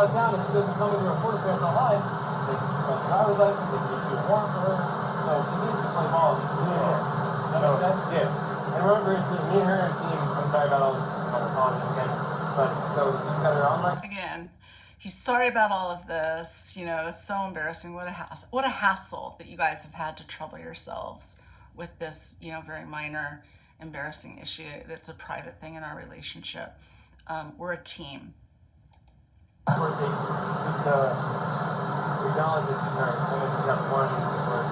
out of town and she doesn't come into her report appearance online, they can suspend her driver's license, they can issue a warrant for her. So she needs to play ball. Does that make sense? Yeah. And remember, it's me and her and team. I'm sorry about all this. I'm calling it again. But so she's got her online. Again, he's sorry about all of this. You know, it's so embarrassing. What a hassle that you guys have had to trouble yourselves with this, you know, very minor, embarrassing issue that's a private thing in our relationship. We're a team. Just acknowledge this is her. And if you have one word.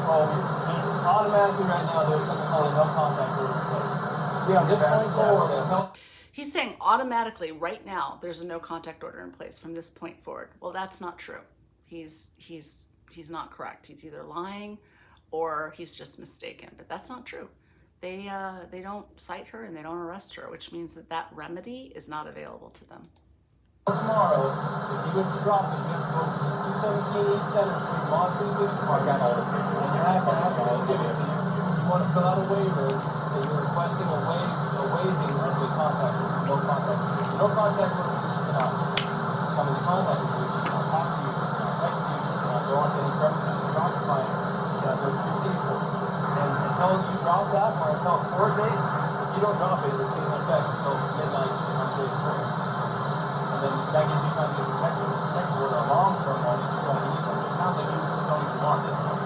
Oh, he's automatically right now, there's something called a no contact order in place. Yeah, just going forward. He's saying automatically right now there's a no contact order in place from this point forward. Well, that's not true. He's not correct. He's either lying or he's just mistaken, but that's not true. They don't cite her and they don't arrest her, which means that remedy is not available to them. Tomorrow, if you wish to drop it, you have to go to 217 East Center Street, Monterey Police Department. And you have to ask them to give it to you. You want to fill out a waiver that you're requesting a waiving of the contact order, no contact order. No contact order, she cannot come into contact with you, she cannot talk to you, she cannot text you, she cannot go onto any premises you're occupying, she cannot go to your vehicle. And until you drop that, or until a court date, if you don't drop it, it's in effect until midnight on today's court. And then that gives you kind of a protection order, a long-term one, if you don't need one. It sounds like you don't even want this one.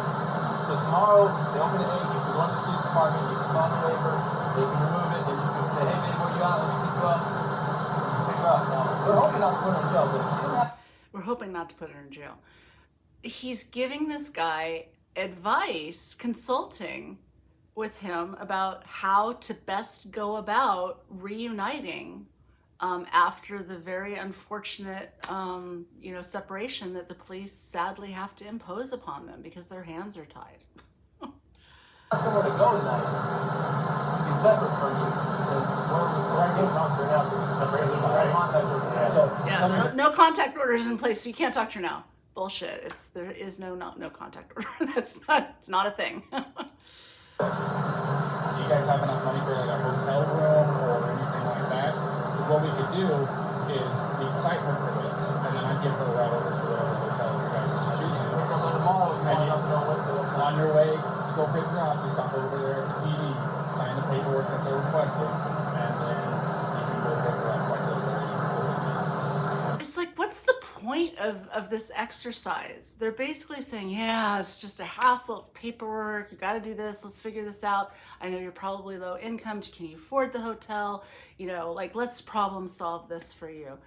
So tomorrow, they open at 8, you can go to the police department, you can sign the waiver, they can remove it, and you can say, hey, babe, where you at? Let me pick you up. Pick her up. Now, we're hoping not to put her in jail, but if she doesn't have... We're hoping not to put her in jail. He's giving this guy advice, consulting with him about how to best go about reuniting after the very unfortunate, separation that the police sadly have to impose upon them because their hands are tied. Somewhere to go tonight. Be separate from you. We're going to talk to her now because it's separation. So no contact orders in place, so you can't talk to her now. Bullshit. There is no contact order. It's not a thing. Do you guys have enough money for like a hotel room or anything like that? Because what we could do is we'd cite her for this, and then I'd give her a ride over to whatever hotel you guys is choosing. On your way to go pick her up, you stop over there at the PD, sign the paperwork that they're requesting, and then you can go pick her up right over. It's like, what's the point of this exercise? They're basically saying, yeah, it's just a hassle, it's paperwork, you got to do this, let's figure this out. I know you're probably low income, can you afford the hotel? Let's problem solve this for you.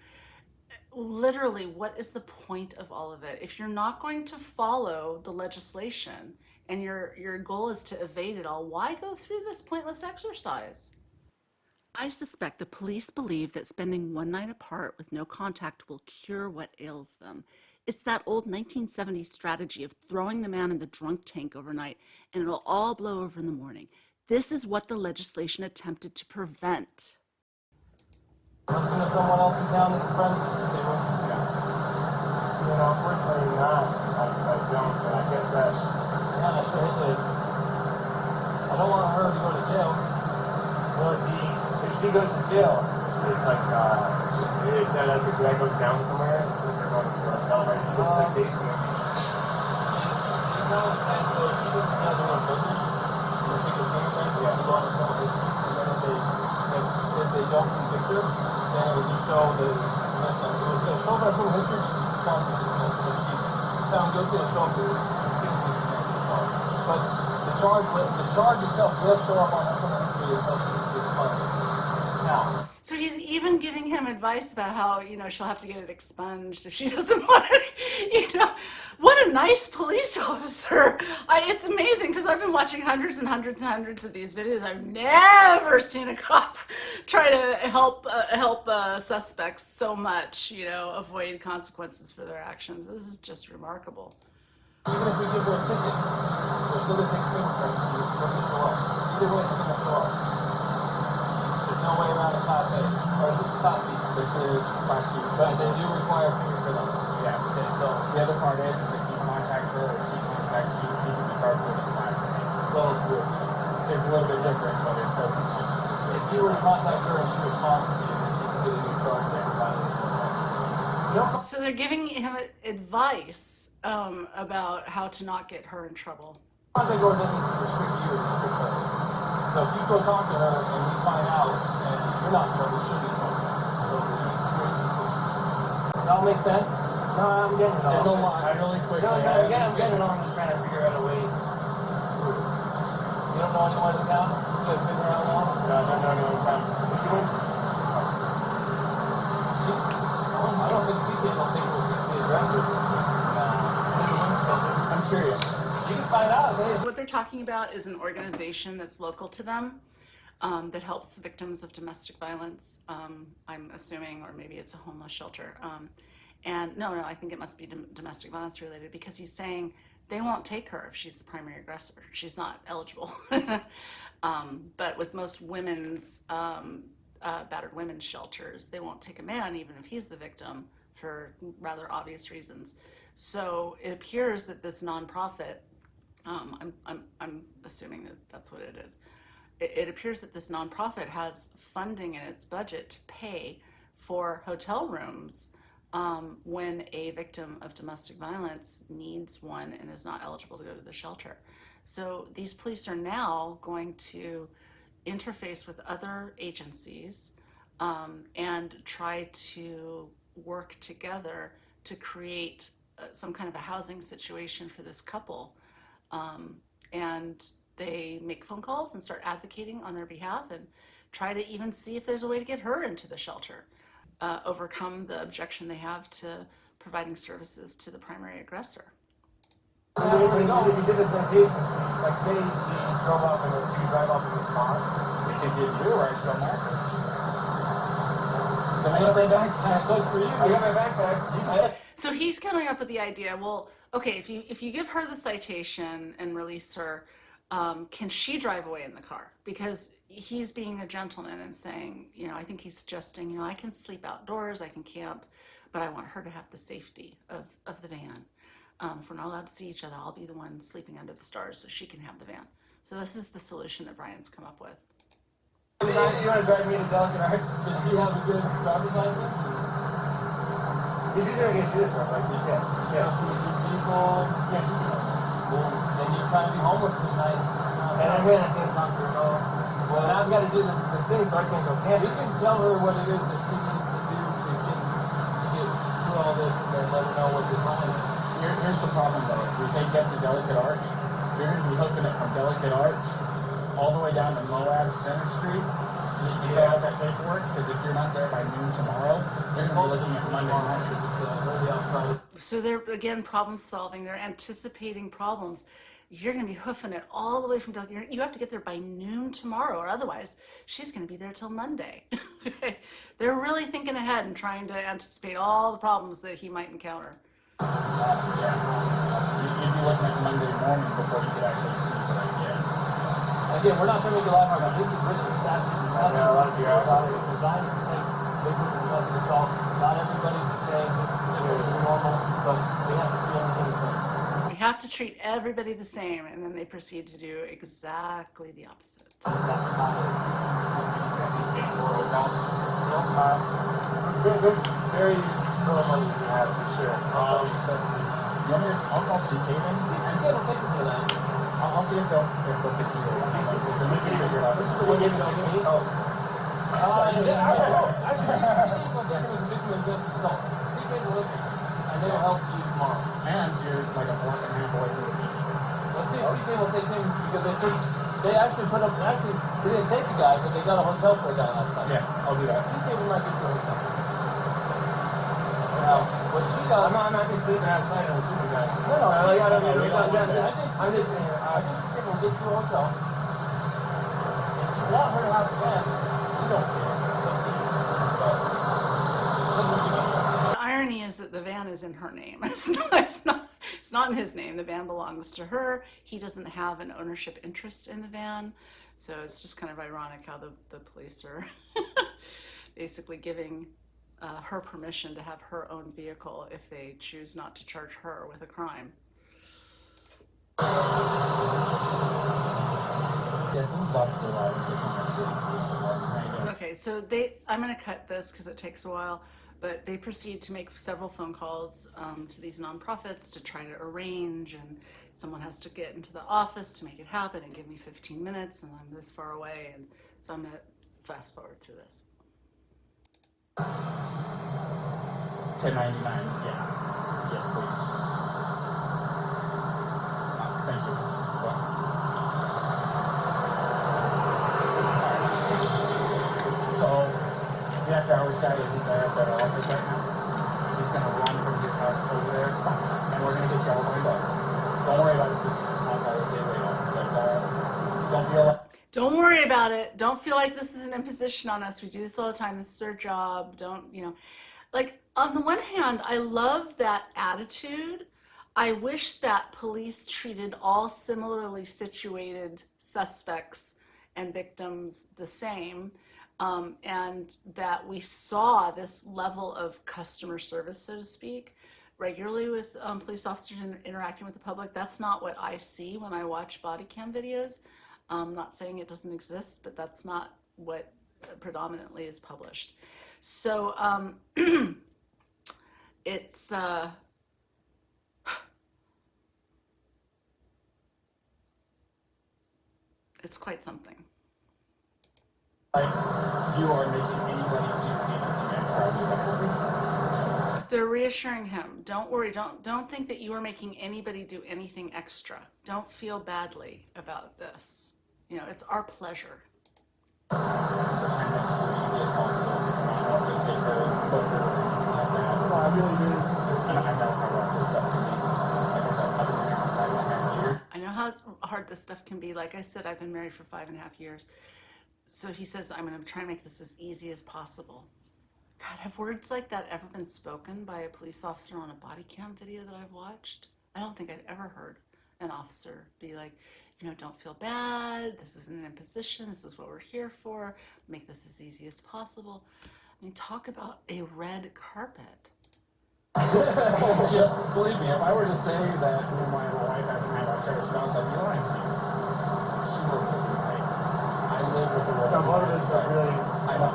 Literally, what is the point of all of it? If you're not going to follow the legislation and your goal is to evade it all, why go through this pointless exercise? I suspect the police believe that spending one night apart with no contact will cure what ails them. It's that old 1970s strategy of throwing the man in the drunk tank overnight and it'll all blow over in the morning. This is what the legislation attempted to prevent. Listen to someone else in town that's a friend that you can stay with. Yeah. Unfortunately not. I don't, but I guess that... Yeah, I sure hate it. I don't want her to go to jail. Well, if she goes to jail, it's like, that goes down somewhere, instead of her going to a hotel, right? You get a citation. And so if she goes to jail, they're going to prison. They'll take her fingerprints, they have to go on the criminal history, and then if they don't convict her, then it will just show that it was dismissed. It was going to show by criminal history, the charge was dismissed. But if she's found guilty, it'll show up that but the charge itself will show up on her criminal history until she gets the expunged. Now. So he's even giving him advice about how, she'll have to get it expunged if she doesn't want it. What a nice police officer. It's amazing because I've been watching hundreds and hundreds and hundreds of these videos. I've never seen a cop try to help suspects so much, avoid consequences for their actions. This is just remarkable. Even if we give her a ticket, we're still going to take a fingerprint and it's still going to show up. Either way, it's going to show up. There's no way around a Class A. Or is this Class B? This is Class B. But they do require a fingerprint on it. Yeah. Okay, so the other part is if you contact her or she contacts you, she can be charged with a Class A. Well, which is a little bit different, but it doesn't. If you were to contact her and she responds to you, then she can get a new charge there. So they're giving him advice about how to not get her in trouble. Contact order doesn't restrict you, it restricts her. So if you go talk to her and we find out and you're not in trouble, she'll be in trouble. So that all make sense? No, I'm getting it all. It's a lot, really quick. No, I'm getting it all. I'm just trying to figure out a way. You don't know anyone in town? You have been around long? No, I don't know anyone in town. What's your name? I don't think CK will take her to the aggressor. I'm curious. You can find out. What they're talking about is an organization that's local to them that helps victims of domestic violence. I'm assuming, or maybe it's a homeless shelter. And no, I think it must be domestic violence related, because he's saying they won't take her if she's the primary aggressor. She's not eligible. But with most women's battered women's shelters, they won't take a man even if he's the victim for rather obvious reasons. So it appears that this nonprofit, I'm assuming that that's what it is. It appears that this nonprofit has funding in its budget to pay for hotel rooms when a victim of domestic violence needs one and is not eligible to go to the shelter. So these police are now going to interface with other agencies and try to work together to create some kind of a housing situation for this couple. And they make phone calls and start advocating on their behalf and try to even see if there's a way to get her into the shelter, overcome the objection they have to providing services to the primary aggressor. If you did the citation, like say she drove off in she drive off in this car, We could give you a ride somewhere. Backpack looks for you. I got my backpack. So he's coming up with the idea, well, okay, if you give her the citation and release her, can she drive away in the car? Because he's being a gentleman and saying, I think he's suggesting, I can sleep outdoors, I can camp, but I want her to have the safety of the van. If we're not allowed to see each other, I'll be the one sleeping under the stars so she can have the van. So this is the solution that Brian's come up with. You want to drive me to Delicate Art? Does she have a good driver's license? He's usually against you, like she said. Yeah. People. Yeah. Well, then you kind of be homeless tonight. And I'm going to talk to her. Well, now I've got to do the thing so I can't go camping. You can tell her what it is that she needs to do to get through all this, and then let her know what your plan is. Here's the problem though. If we take you up to Delicate Arch, you're going to be hooking it from Delicate Arch all the way down to Moab Center Street so that you can fill out that paperwork, because if you're not there by noon tomorrow, you're going to be looking at Monday morning. It's really outside. So they're, again, problem solving. They're anticipating problems. You're going to be hoofing it all the way from Delicate. You have to get there by noon tomorrow, or otherwise she's going to be there till Monday. They're really thinking ahead and trying to anticipate all the problems that he might encounter. Yeah. You'd be looking at Monday morning before you could actually see what I get. Again, we're not trying to make you laugh hard, but this is written in statute. Yeah, a lot of you are. It's designed to protect victims of domestic assault. Not everybody's the same. This is normal, but we have to treat everything the same. We have to treat everybody the same, and then they proceed to do exactly the opposite. Good. Very little money you have for sure. You want me to, I'll call CK then. CK will take you for that. I'll see if they'll pick you up. Then we can figure it out. This is So what you're you're going to telling me? me. Oh. Actually, CK will take him as a victim of domestic assault. CK will take him, and they will help you tomorrow. And you're like a block and a half away from the PD. Let's see if CK will take him, because they actually put up, they didn't take a guy, but they got a hotel for a guy last time. Yeah, I'll do that. CK will not get you a hotel. Now, what she does... I'm not just sleeping outside on a super guy. No, I don't CK know. I'm just saying, I think CK will get you a hotel. If you want her to have the van, you don't care. It's up to you. But, The irony is that the van is in her name. It's not in his name. The van belongs to her. He doesn't have an ownership interest in the van. So it's just kind of ironic how the police are basically giving her permission to have her own vehicle if they choose not to charge her with a crime. Yes, this is Officer Robinson from our city police department. How you doing? Okay, so I'm going to cut this because it takes a while. But they proceed to make several phone calls to these nonprofits to try to arrange, and someone has to get into the office to make it happen and give me 15 minutes, and I'm this far away, and so I'm gonna fast forward through this. 1099, yeah. Yes, please. Thank you. Well, so, the after-hours guy isn't there at that office right now. He's gonna run from his house over there, and we're gonna get you all lined up. Don't worry about it. This is not how we get laid off. So don't feel like. Don't worry about it. Don't feel like this is an imposition on us. We do this all the time. This is our job. Don't, you know, like on the one hand, I love that attitude. I wish that police treated all similarly situated suspects and victims the same. And that we saw this level of customer service, so to speak, regularly with police officers interacting with the public. That's not what I see when I watch body cam videos. I'm not saying it doesn't exist, but that's not what predominantly is published. So it's quite something. Like you are making anybody do anything extra. They're reassuring him, don't worry, don't think that you are making anybody do anything extra. Don't feel badly about this. You know, it's our pleasure. Trying to make this as easy as possible. I really do. And I know how rough this stuff can be. Like I said, I've been married for 5.5 years. I know how hard this stuff can be. Like I said, I've been married for 5.5 years. So he says, I'm going to try and make this as easy as possible. God, have words like that ever been spoken by a police officer on a body cam video that I've watched? I don't think I've ever heard an officer be like, you know, don't feel bad. This isn't an imposition. This is what we're here for. Make this as easy as possible. I mean, talk about a red carpet. Yeah, believe me, if I were to say that my wife hasn't had our share of spouse, I'd be lying to you. She lives with this thing. I live with the woman. A lot of this stuff really. I know.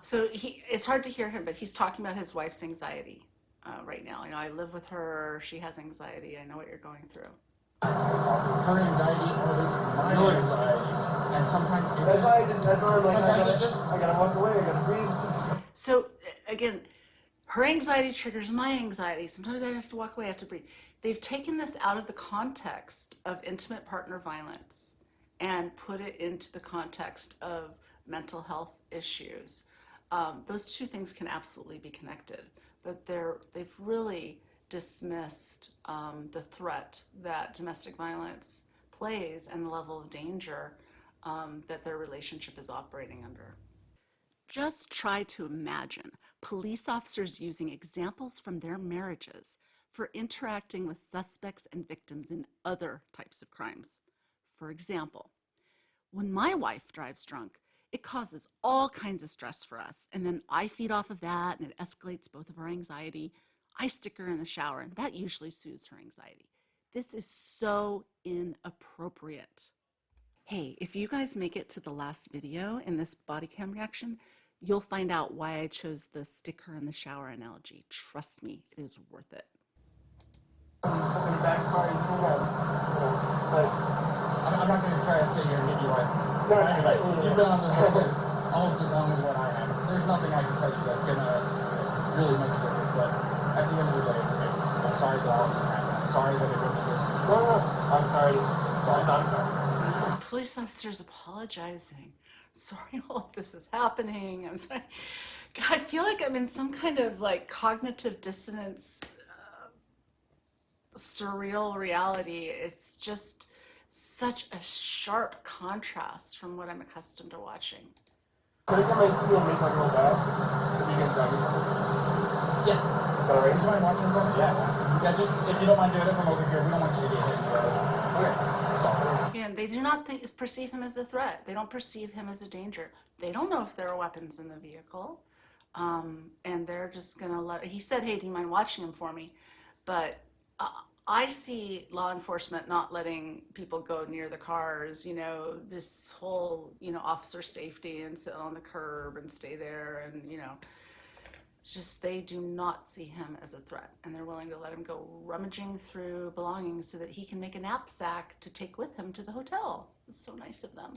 So it's hard to hear him, but he's talking about his wife's anxiety right now. You know, I live with her. She has anxiety. I know what you're going through. Her anxiety elevates my anxiety, and sometimes it That's why I'm like, I gotta walk away. I gotta breathe. So again, her anxiety triggers my anxiety. Sometimes I have to walk away. I have to breathe. They've taken this out of the context of intimate partner violence and put it into the context of mental health issues. Those two things can absolutely be connected, but they've really dismissed the threat that domestic violence plays and the level of danger that their relationship is operating under. Just try to imagine police officers using examples from their marriages for interacting with suspects and victims in other types of crimes. For example, when my wife drives drunk, it causes all kinds of stress for us, and then I feed off of that, and it escalates both of our anxiety. I stick her in the shower, and that usually soothes her anxiety. This is so inappropriate. Hey, if you guys make it to the last video in this body cam reaction, you'll find out why I chose the stick her in the shower analogy. Trust me, it is worth it. Fucking backfires, but I'm not going to try to sit here and give you like, No, you've been on this for almost as long as what I have. There's nothing I can tell you that's going to really make a difference, but at the end of the day, I'm sorry that all this happened. I'm sorry that it went to this extent. no, I'm sorry. I'm not sorry. Police officers apologizing. Sorry all of this is happening. I'm sorry. God, I feel like I'm in some kind of like cognitive dissonance, surreal reality. It's just such a sharp contrast from what I'm accustomed to watching. Could I come in and make my girl bad? If you can try me something? Yeah. Is that alright? Do you mind watching them? Yeah, just if you don't mind doing it from over here, we don't want you to get hit. Okay. Sorry. Again, they do not perceive him as a threat. They don't perceive him as a danger. They don't know if there are weapons in the vehicle. And they're just gonna he said, hey, do you mind watching him for me? But I see law enforcement not letting people go near the cars, you know, this whole, you know, officer safety and sit on the curb and stay there and, you know, It's just they do not see him as a threat, and they're willing to let him go rummaging through belongings so that he can make a knapsack to take with him to the hotel. It's so nice of them.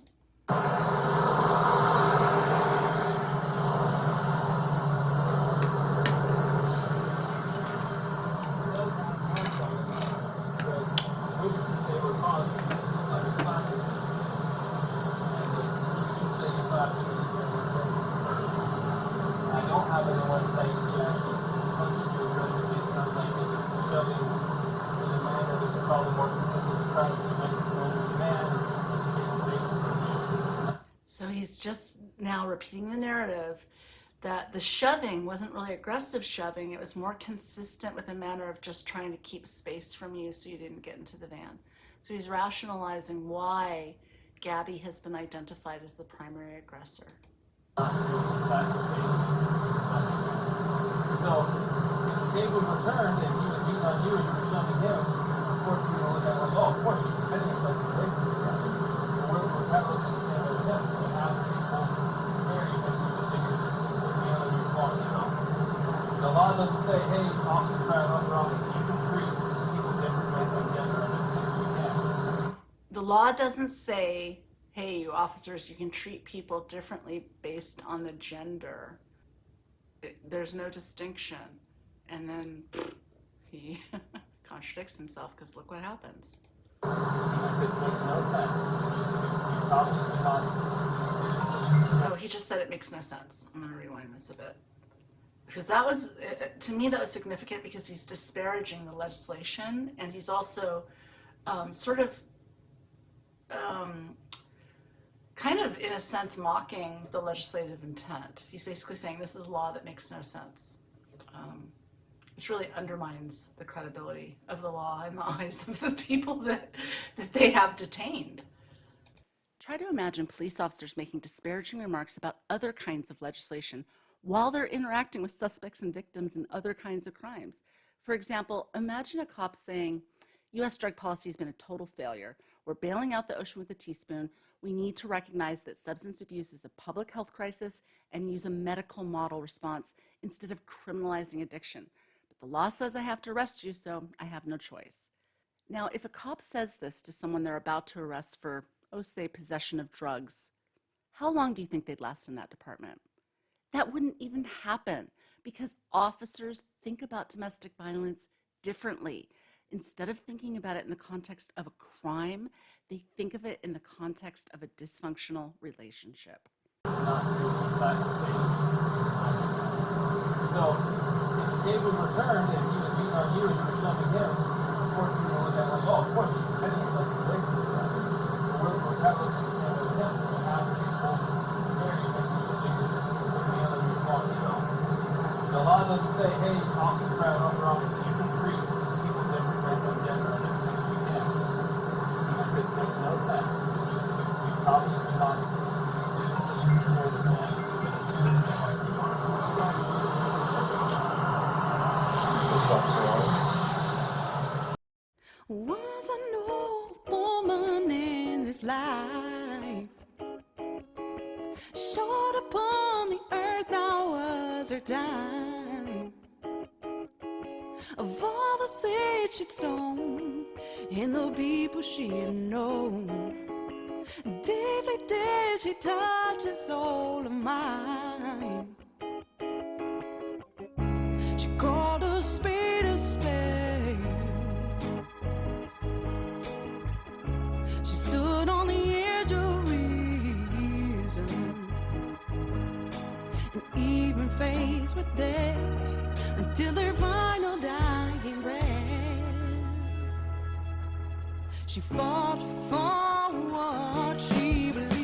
I don't have anyone saying you actually punch through aggressively. It sounds like it's shoving in a manner that's probably more consistent with trying to prevent you from the man and to get space from you. So he's just now repeating the narrative that the shoving wasn't really aggressive shoving. It was more consistent with a manner of just trying to keep space from you so you didn't get into the van. So he's rationalizing why Gabby has been identified as the primary aggressor. So if the tables were turned and he was beating on you and you were shoving him, of course you're going to look at it like, oh, of course she's defending herself away from the guy. We're kind of looking at the same way with him. We have to treat both fairly because we figure the other is wrong, you know. The law doesn't say, hey, officers right or wrong. You can treat people different based on gender and it says we can. The law doesn't say, hey, you officers, you can treat people differently based on the gender. There's no distinction. And then he contradicts himself because look what happens. It makes no sense. You probably not. Oh, he just said it makes no sense. I'm going to rewind this a bit. Because that was, to me, that was significant because he's disparaging the legislation and he's also kind of, in a sense, mocking the legislative intent. He's basically saying this is a law that makes no sense, which really undermines the credibility of the law in the eyes of the people that they have detained. Try to imagine police officers making disparaging remarks about other kinds of legislation while they're interacting with suspects and victims in other kinds of crimes. For example, imagine a cop saying, U.S. drug policy has been a total failure. We're bailing out the ocean with a teaspoon. We need to recognize that substance abuse is a public health crisis and use a medical model response instead of criminalizing addiction. But the law says I have to arrest you, so I have no choice. Now, if a cop says this to someone they're about to arrest for, say, possession of drugs, how long do you think they'd last in that department? That wouldn't even happen because officers think about domestic violence differently. Instead of thinking about it in the context of a crime, they think of it in the context of a dysfunctional relationship. Not to decide the same. So, if the tables were turned and he was beating on you and you were shoving him, of course you're going to look at it like, oh, of course she's defending herself away from this guy. We're kind of looking at the same way with him. We have to treat both fairly because we figure the other is wrong, you know. The law doesn't say, hey, officers right or wrong. You can treat people different based on gender and it says we can. Even if it makes no sense. We probably not efficiently for the man. Was a no woman in this life, short upon the earth now was her time. Of all the seeds she'd sown in the people she had known, deeply did she touch the soul of mine. She called a spade a spade. She stood on the edge of reason and even faced with death until their final dying breath. She fought for what she believed.